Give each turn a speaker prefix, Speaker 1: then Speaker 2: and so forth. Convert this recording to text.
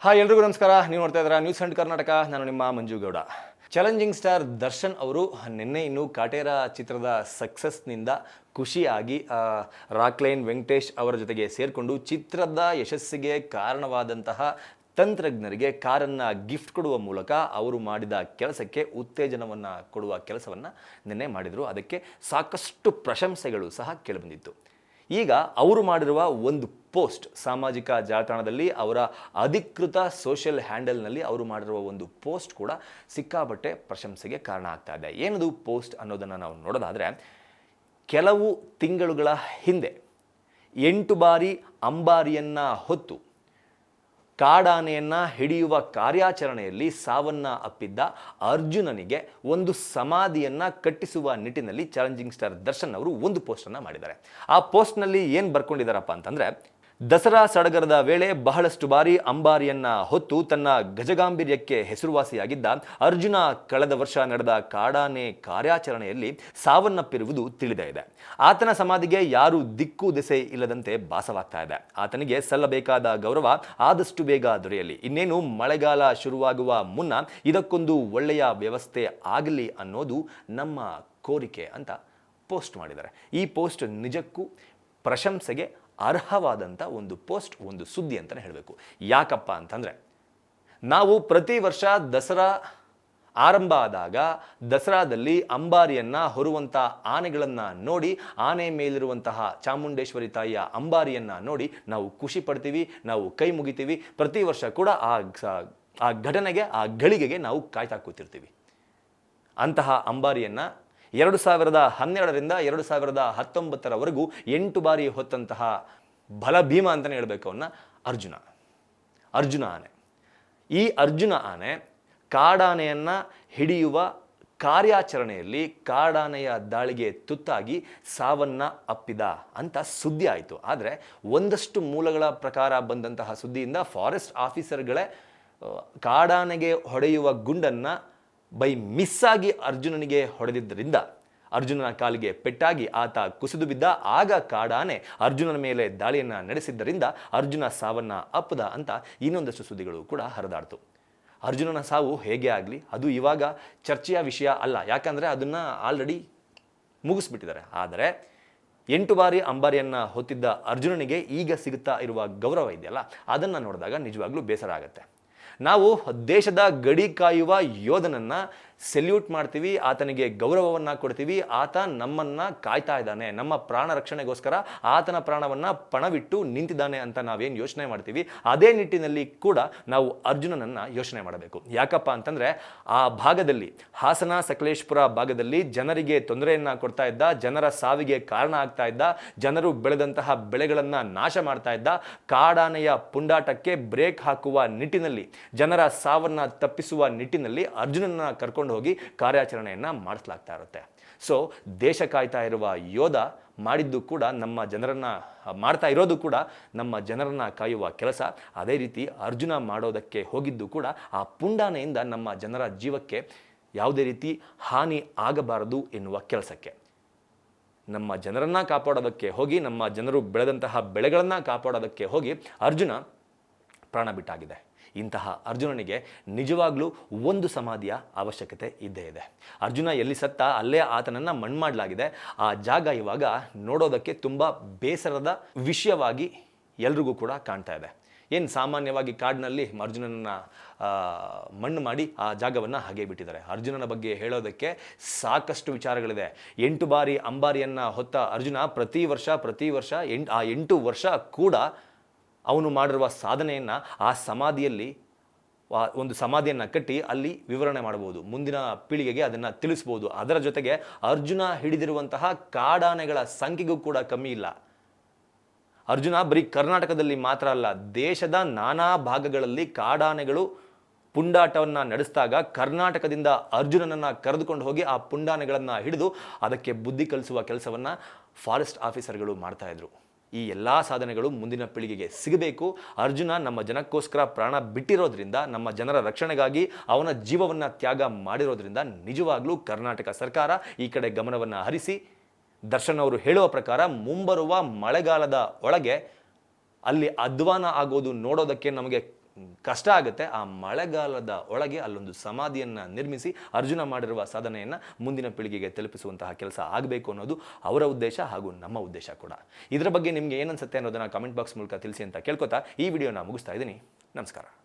Speaker 1: Hi ಎಲ್ರಿಗೂ ನಮಸ್ಕಾರ. ನೀವು ನೋಡ್ತಾ ಇದ್ದೀರಾ ನ್ಯೂಸ್ ಅಂಡ್ ಕರ್ನಾಟಕ. ನಾನು ನಿಮ್ಮ ಮಂಜುಗೌಡ. ಚಾಲೆಂಜಿಂಗ್ ಸ್ಟಾರ್ ದರ್ಶನ್ ಅವರು ನಿನ್ನೆ ಇನ್ನು ಕಾಟೇರ ಚಿತ್ರದ ಸಕ್ಸಸ್ನಿಂದ ಖುಷಿಯಾಗಿ ರಾಕ್ಲೈನ್ ವೆಂಕಟೇಶ್ ಅವರ ಜೊತೆಗೆ ಸೇರಿಕೊಂಡು ಚಿತ್ರದ ಯಶಸ್ಸಿಗೆ ಕಾರಣವಾದಂತಹ ತಂತ್ರಜ್ಞರಿಗೆ ಕಾರನ್ನು ಗಿಫ್ಟ್ ಕೊಡುವ ಮೂಲಕ ಅವರು ಮಾಡಿದ ಕೆಲಸಕ್ಕೆ ಉತ್ತೇಜನವನ್ನು ಕೊಡುವ ಕೆಲಸವನ್ನು ನಿನ್ನೆ ಮಾಡಿದರು. ಅದಕ್ಕೆ ಸಾಕಷ್ಟು ಪ್ರಶಂಸೆಗಳು ಸಹ ಕೇಳಿಬಂದಿತ್ತು. ಈಗ ಅವರು ಮಾಡಿರುವ ಒಂದು ಪೋಸ್ಟ್ ಸಾಮಾಜಿಕ ಜಾಲತಾಣದಲ್ಲಿ ಅವರ ಅಧಿಕೃತ ಸೋಷಿಯಲ್ ಹ್ಯಾಂಡಲ್ನಲ್ಲಿ ಅವರು ಮಾಡಿರುವ ಒಂದು ಪೋಸ್ಟ್ ಕೂಡ ಸಿಕ್ಕಾಪಟ್ಟೆ ಪ್ರಶಂಸೆಗೆ ಕಾರಣ ಆಗ್ತಾ ಇದೆ. ಏನದು ಪೋಸ್ಟ್ ಅನ್ನೋದನ್ನು ನಾವು ನೋಡೋದಾದರೆ, ಕೆಲವು ತಿಂಗಳುಗಳ ಹಿಂದೆ 8 ಬಾರಿ ಅಂಬಾರಿಯನ್ನು ಹೊತ್ತು ಕಾಡಾನೆಯನ್ನು ಹಿಡಿಯುವ ಕಾರ್ಯಾಚರಣೆಯಲ್ಲಿ ಸಾವನ್ನು ಅಪ್ಪಿದ್ದ ಅರ್ಜುನನಿಗೆ ಒಂದು ಸಮಾಧಿಯನ್ನು ಕಟ್ಟಿಸುವ ನಿಟ್ಟಿನಲ್ಲಿ ಚಾಲೆಂಜಿಂಗ್ ಸ್ಟಾರ್ ದರ್ಶನ್ ಅವರು ಒಂದು ಪೋಸ್ಟನ್ನು ಮಾಡಿದ್ದಾರೆ. ಆ ಪೋಸ್ಟ್ನಲ್ಲಿ ಏನು ಬರ್ಕೊಂಡಿದ್ದಾರಪ್ಪ ಅಂತಂದರೆ, ದಸರಾ ಸಡಗರದ ವೇಳೆ ಬಹಳಷ್ಟು ಬಾರಿ ಅಂಬಾರಿಯನ್ನು ಹೊತ್ತು ತನ್ನ ಗಜಗಾಂಭೀರ್ಯಕ್ಕೆ ಹೆಸರುವಾಸಿಯಾಗಿದ್ದ ಅರ್ಜುನ ಕಳೆದ ವರ್ಷ ನಡೆದ ಕಾಡಾನೆ ಕಾರ್ಯಾಚರಣೆಯಲ್ಲಿ ಸಾವನ್ನಪ್ಪಿರುವುದು ತಿಳಿದೇ ಇದೆ. ಆತನ ಸಮಾಧಿಗೆ ಯಾರೂ ದಿಕ್ಕು ದೆಸೆ ಇಲ್ಲದಂತೆ ಭಾಸವಾಗ್ತಾ ಇದೆ. ಆತನಿಗೆ ಸಲ್ಲಬೇಕಾದ ಗೌರವ ಆದಷ್ಟು ಬೇಗ ದೊರೆಯಲಿ. ಇನ್ನೇನು ಮಳೆಗಾಲ ಶುರುವಾಗುವ ಮುನ್ನ ಇದಕ್ಕೊಂದು ಒಳ್ಳೆಯ ವ್ಯವಸ್ಥೆ ಆಗಲಿ ಅನ್ನೋದು ನಮ್ಮ ಕೋರಿಕೆ ಅಂತ ಪೋಸ್ಟ್ ಮಾಡಿದ್ದಾರೆ. ಈ ಪೋಸ್ಟ್ ನಿಜಕ್ಕೂ ಪ್ರಶಂಸೆಗೆ ಅರ್ಹವಾದಂಥ ಒಂದು ಪೋಸ್ಟ್, ಒಂದು ಸುದ್ದಿ ಅಂತಲೇ ಹೇಳಬೇಕು. ಯಾಕಪ್ಪ ಅಂತಂದರೆ, ನಾವು ಪ್ರತಿ ವರ್ಷ ದಸರಾ ಆರಂಭ ಆದಾಗ ದಸರಾದಲ್ಲಿ ಅಂಬಾರಿಯನ್ನು ಹೊರುವಂಥ ಆನೆಗಳನ್ನು ನೋಡಿ, ಆನೆ ಮೇಲಿರುವಂತಹ ಚಾಮುಂಡೇಶ್ವರಿ ತಾಯಿಯ ಅಂಬಾರಿಯನ್ನು ನೋಡಿ ನಾವು ಖುಷಿ ಪಡ್ತೀವಿ, ನಾವು ಕೈ ಮುಗಿತೀವಿ. ಪ್ರತಿ ವರ್ಷ ಕೂಡ ಆ ಘಟನೆಗೆ, ಆ ಗಳಿಗೆಗೆ ನಾವು ಕಾಯ್ತಾ ಕೂತಿರ್ತೀವಿ. ಅಂತಹ ಅಂಬಾರಿಯನ್ನು 2012ರಿಂದ 2019ರವರೆಗೂ 8 ಬಾರಿ ಹೊತ್ತಂತಹ ಬಲಭೀಮ ಅಂತಲೇ ಹೇಳಬೇಕು ಅವನ್ನ ಅರ್ಜುನ ಆನೆ. ಈ ಅರ್ಜುನ ಆನೆ ಕಾಡಾನೆಯನ್ನು ಹಿಡಿಯುವ ಕಾರ್ಯಾಚರಣೆಯಲ್ಲಿ ಕಾಡಾನೆಯ ದಾಳಿಗೆ ತುತ್ತಾಗಿ ಸಾವನ್ನು ಅಪ್ಪಿದ ಅಂತ ಸುದ್ದಿ ಆಯಿತು. ಆದರೆ ಒಂದಷ್ಟು ಮೂಲಗಳ ಪ್ರಕಾರ ಬಂದಂತಹ ಸುದ್ದಿಯಿಂದ ಫಾರೆಸ್ಟ್ ಆಫೀಸರ್ಗಳೇ ಕಾಡಾನೆಗೆ ಹೊಡೆಯುವ ಗುಂಡನ್ನು ಬೈ ಮಿಸ್ಸಾಗಿ ಅರ್ಜುನನಿಗೆ ಹೊಡೆದಿದ್ದರಿಂದ ಅರ್ಜುನನ ಕಾಲಿಗೆ ಪೆಟ್ಟಾಗಿ ಆತ ಕುಸಿದು ಬಿದ್ದ. ಆಗ ಕಾಡಾನೆ ಅರ್ಜುನನ ಮೇಲೆ ದಾಳಿಯನ್ನು ನಡೆಸಿದ್ದರಿಂದ ಅರ್ಜುನ ಸಾವನ್ನು ಅಪ್ಪದ ಅಂತ ಇನ್ನೊಂದಷ್ಟು ಸುದ್ದಿಗಳು ಕೂಡ ಹರಿದಾಡ್ತು. ಅರ್ಜುನನ ಸಾವು ಹೇಗೆ ಆಗಲಿ, ಅದು ಇವಾಗ ಚರ್ಚೆಯ ವಿಷಯ ಅಲ್ಲ. ಯಾಕಂದರೆ ಅದನ್ನು ಆಲ್ರೆಡಿ ಮುಗಿಸ್ಬಿಟ್ಟಿದ್ದಾರೆ. ಆದರೆ 8 ಬಾರಿ ಅಂಬಾರಿಯನ್ನು ಹೊತ್ತಿದ್ದ ಅರ್ಜುನನಿಗೆ ಈಗ ಸಿಗುತ್ತಾ ಇರುವ ಗೌರವ ಇದೆಯಲ್ಲ, ಅದನ್ನು ನೋಡಿದಾಗ ನಿಜವಾಗ್ಲೂ ಬೇಸರ ಆಗುತ್ತೆ. ನಾವು ದೇಶದ ಗಡಿ ಕಾಯುವ ಯೋಧನನ್ನು ಸೆಲ್ಯೂಟ್ ಮಾಡ್ತೀವಿ, ಆತನಿಗೆ ಗೌರವವನ್ನು ಕೊಡ್ತೀವಿ. ಆತ ನಮ್ಮನ್ನು ಕಾಯ್ತಾ ಇದ್ದಾನೆ, ನಮ್ಮ ಪ್ರಾಣ ರಕ್ಷಣೆಗೋಸ್ಕರ ಆತನ ಪ್ರಾಣವನ್ನು ಪಣವಿಟ್ಟು ನಿಂತಿದ್ದಾನೆ ಅಂತ ನಾವೇನು ಯೋಚನೆ ಮಾಡ್ತೀವಿ, ಅದೇ ನಿಟ್ಟಿನಲ್ಲಿ ಕೂಡ ನಾವು ಅರ್ಜುನನನ್ನು ಯೋಚನೆ ಮಾಡಬೇಕು. ಯಾಕಪ್ಪ ಅಂತಂದರೆ, ಆ ಭಾಗದಲ್ಲಿ ಹಾಸನ ಸಕಲೇಶ್ಪುರ ಭಾಗದಲ್ಲಿ ಜನರಿಗೆ ತೊಂದರೆಯನ್ನು ಕೊಡ್ತಾ ಇದ್ದ, ಜನರ ಸಾವಿಗೆ ಕಾರಣ ಆಗ್ತಾ ಇದ್ದ, ಜನರು ಬೆಳೆದಂತಹ ಬೆಳೆಗಳನ್ನು ನಾಶ ಮಾಡ್ತಾ ಇದ್ದ ಕಾಡಾನೆಯ ಪುಂಡಾಟಕ್ಕೆ ಬ್ರೇಕ್ ಹಾಕುವ ನಿಟ್ಟಿನಲ್ಲಿ, ಜನರ ಸಾವನ್ನು ತಪ್ಪಿಸುವ ನಿಟ್ಟಿನಲ್ಲಿ ಅರ್ಜುನನ ಕರ್ಕೊಂಡು ಹೋಗಿ ಕಾರ್ಯಾಚರಣೆಯನ್ನು ಮಾಡಿಸಲಾಗ್ತಾ ಇರುತ್ತೆ. ಸೊ ದೇಶ ಕಾಯ್ತಾ ಇರುವ ಯೋಧ ಮಾಡಿದ್ದು ಕೂಡ ನಮ್ಮ ಜನರನ್ನು ಮಾಡ್ತಾ ಇರೋದು ಕೂಡ ನಮ್ಮ ಜನರನ್ನು ಕಾಯುವ ಕೆಲಸ. ಅದೇ ರೀತಿ ಅರ್ಜುನ ಮಾಡೋದಕ್ಕೆ ಹೋಗಿದ್ದು ಕೂಡ ಆ ಪುಂಡಾನೆಯಿಂದ ನಮ್ಮ ಜನರ ಜೀವಕ್ಕೆ ಯಾವುದೇ ರೀತಿ ಹಾನಿ ಆಗಬಾರದು ಎನ್ನುವ ಕೆಲಸಕ್ಕೆ. ನಮ್ಮ ಜನರನ್ನು ಕಾಪಾಡೋದಕ್ಕೆ ಹೋಗಿ, ನಮ್ಮ ಜನರು ಬೆಳೆದಂತಹ ಬೆಳೆಗಳನ್ನು ಕಾಪಾಡೋದಕ್ಕೆ ಹೋಗಿ ಅರ್ಜುನ ಪ್ರಾಣ ಬಿಟ್ಟಾಗಿದೆ. ಇಂತಹ ಅರ್ಜುನನಿಗೆ ನಿಜವಾಗ್ಲೂ ಒಂದು ಸಮಾಧಿಯ ಅವಶ್ಯಕತೆ ಇದ್ದೇ ಇದೆ. ಅರ್ಜುನ ಎಲ್ಲಿ ಸತ್ತ ಅಲ್ಲೇ ಆತನನ್ನು ಮಣ್ಣು ಮಾಡಲಾಗಿದೆ. ಆ ಜಾಗ ಇವಾಗ ನೋಡೋದಕ್ಕೆ ತುಂಬ ಬೇಸರದ ವಿಷಯವಾಗಿ ಎಲ್ರಿಗೂ ಕೂಡ ಕಾಣ್ತಾ ಇದೆ. ಏನು ಸಾಮಾನ್ಯವಾಗಿ ಕಾಡಿನಲ್ಲಿ ಅರ್ಜುನನ ಮಣ್ಣು ಮಾಡಿ ಆ ಜಾಗವನ್ನು ಹಾಗೆ ಬಿಟ್ಟಿದ್ದಾರೆ. ಅರ್ಜುನನ ಬಗ್ಗೆ ಹೇಳೋದಕ್ಕೆ ಸಾಕಷ್ಟು ವಿಚಾರಗಳಿದೆ. 8 ಬಾರಿ ಅಂಬಾರಿಯನ್ನು ಹೊತ್ತ ಅರ್ಜುನ ಪ್ರತಿ ವರ್ಷ 8 ವರ್ಷ ಕೂಡ ಅವನು ಮಾಡಿರುವ ಸಾಧನೆಯನ್ನು ಆ ಸಮಾಧಿಯಲ್ಲಿ ಒಂದು ಸಮಾಧಿಯನ್ನು ಕಟ್ಟಿ ಅಲ್ಲಿ ವಿವರಣೆ ಮಾಡಬಹುದು, ಮುಂದಿನ ಪೀಳಿಗೆಗೆ ಅದನ್ನು ತಿಳಿಸ್ಬೋದು. ಅದರ ಜೊತೆಗೆ ಅರ್ಜುನ ಹಿಡಿದಿರುವಂತಹ ಕಾಡಾನೆಗಳ ಸಂಖ್ಯೆಗೂ ಕೂಡ ಕಮ್ಮಿ ಇಲ್ಲ. ಅರ್ಜುನ ಬರೀ ಕರ್ನಾಟಕದಲ್ಲಿ ಮಾತ್ರ ಅಲ್ಲ, ದೇಶದ ನಾನಾ ಭಾಗಗಳಲ್ಲಿ ಕಾಡಾನೆಗಳು ಪುಂಡಾಟವನ್ನು ನಡೆಸಿದಾಗ ಕರ್ನಾಟಕದಿಂದ ಅರ್ಜುನನನ್ನು ಕರೆದುಕೊಂಡು ಹೋಗಿ ಆ ಪುಂಡಾನೆಗಳನ್ನು ಹಿಡಿದು ಅದಕ್ಕೆ ಬುದ್ಧಿ ಕಲಿಸುವ ಕೆಲಸವನ್ನು ಫಾರೆಸ್ಟ್ ಆಫೀಸರ್ಗಳು ಮಾಡ್ತಾಯಿದ್ರು. ಈ ಎಲ್ಲ ಸಾಧನೆಗಳು ಮುಂದಿನ ಪೀಳಿಗೆಗೆ ಸಿಗಬೇಕು. ಅರ್ಜುನ ನಮ್ಮ ಜನಕ್ಕೋಸ್ಕರ ಪ್ರಾಣ ಬಿಟ್ಟಿರೋದ್ರಿಂದ, ನಮ್ಮ ಜನರ ರಕ್ಷಣೆಗಾಗಿ ಅವನ ಜೀವವನ್ನು ತ್ಯಾಗ ಮಾಡಿರೋದ್ರಿಂದ ನಿಜವಾಗ್ಲೂ ಕರ್ನಾಟಕ ಸರ್ಕಾರ ಈ ಕಡೆ ಗಮನವನ್ನು ಹರಿಸಿ, ದರ್ಶನ್ ಅವರು ಹೇಳುವ ಪ್ರಕಾರ ಮುಂಬರುವ ಮಳೆಗಾಲದ ಒಳಗೆ ಅಲ್ಲಿ ಅಧ್ವಾನ ಆಗೋದು ನೋಡೋದಕ್ಕೆ ನಮಗೆ ಕಷ್ಟ ಆಗುತ್ತೆ. ಆ ಮಳೆಗಾಲದ ಒಳಗೆ ಅಲ್ಲೊಂದು ಸಮಾಧಿಯನ್ನು ನಿರ್ಮಿಸಿ ಅರ್ಜುನ ಮಾಡಿರುವ ಸಾಧನೆಯನ್ನು ಮುಂದಿನ ಪೀಳಿಗೆಗೆ ತಲುಪಿಸುವಂತಹ ಕೆಲಸ ಆಗಬೇಕು ಅನ್ನೋದು ಅವರ ಉದ್ದೇಶ ಹಾಗೂ ನಮ್ಮ ಉದ್ದೇಶ ಕೂಡ. ಇದರ ಬಗ್ಗೆ ನಿಮಗೆ ಏನನ್ಸುತ್ತೆ ಅನ್ನೋದನ್ನು ಕಮೆಂಟ್ ಬಾಕ್ಸ್ ಮೂಲಕ ತಿಳಿಸಿ ಅಂತ ಕೇಳ್ಕೊತಾ ಈ ವಿಡಿಯೋನ ಮುಗಿಸ್ತಾ ಇದ್ದೀನಿ. ನಮಸ್ಕಾರ.